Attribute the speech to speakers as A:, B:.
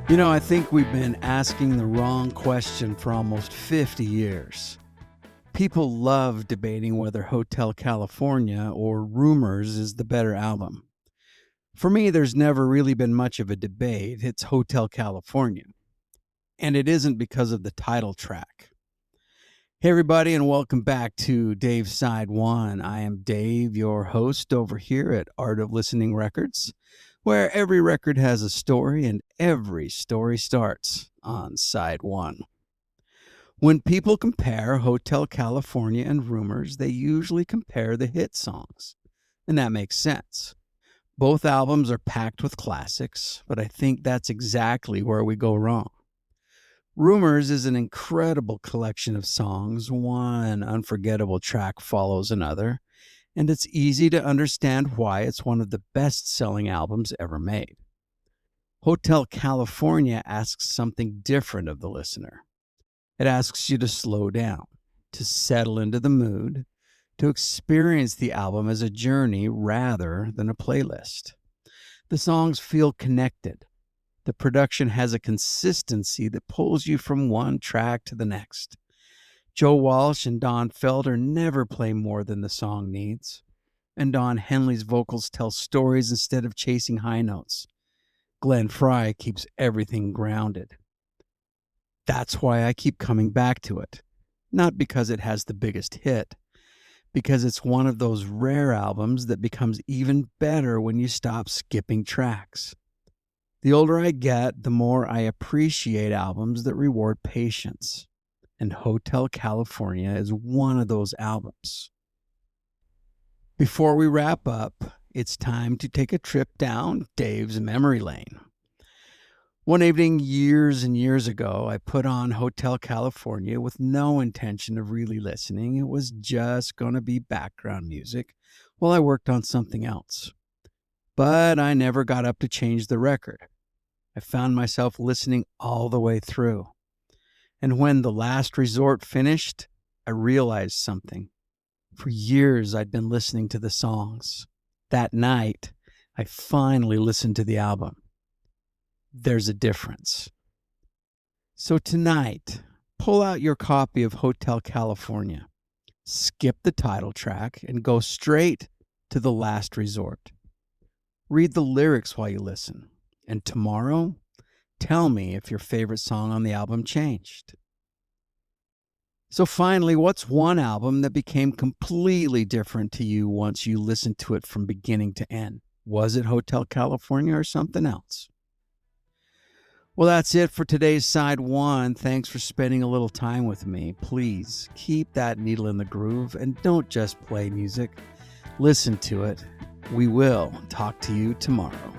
A: I think we've been asking the wrong question for almost 50 years. People love debating whether Hotel California or Rumours is the better album. For me, there's never really been much of a debate. It's Hotel California. And it isn't because of the title track. Hey, everybody, and welcome back to Dave's Side One. I am Dave, your host over here at Art of Listening Records, where every record has a story and every story starts on Side One. When people compare Hotel California and Rumours, they usually compare the hit songs, and that makes sense. Both albums are packed with classics, but I think that's exactly where we go wrong. Rumours is an incredible collection of songs. One unforgettable track follows another, and it's easy to understand why it's one of the best-selling albums ever made. Hotel California asks something different of the listener. It asks you to slow down, to settle into the mood, to experience the album as a journey rather than a playlist. The songs feel connected. The production has a consistency that pulls you from one track to the next. Joe Walsh and Don Felder never play more than the song needs. And Don Henley's vocals tell stories instead of chasing high notes. Glenn Frey keeps everything grounded. That's why I keep coming back to it. Not because it has the biggest hit, because it's one of those rare albums that becomes even better when you stop skipping tracks. The older I get, the more I appreciate albums that reward patience. And Hotel California is one of those albums. Before we wrap up, it's time to take a trip down Dave's memory lane. One evening years and years ago, I put on Hotel California with no intention of really listening. It was just going to be background music while I worked on something else. But I never got up to change the record. I found myself listening all the way through. And when The Last Resort finished, I realized something. For years, I'd been listening to the songs. That night, I finally listened to the album. There's a difference. So tonight, pull out your copy of Hotel California, skip the title track, and go straight to The Last Resort. Read the lyrics while you listen. And tomorrow, tell me if your favorite song on the album changed. So finally, what's one album that became completely different to you once you listened to it from beginning to end? Was it Hotel California or something else? Well, that's it for today's Side One. Thanks for spending a little time with me. Please keep that needle in the groove and don't just play music. Listen to it. We will talk to you tomorrow.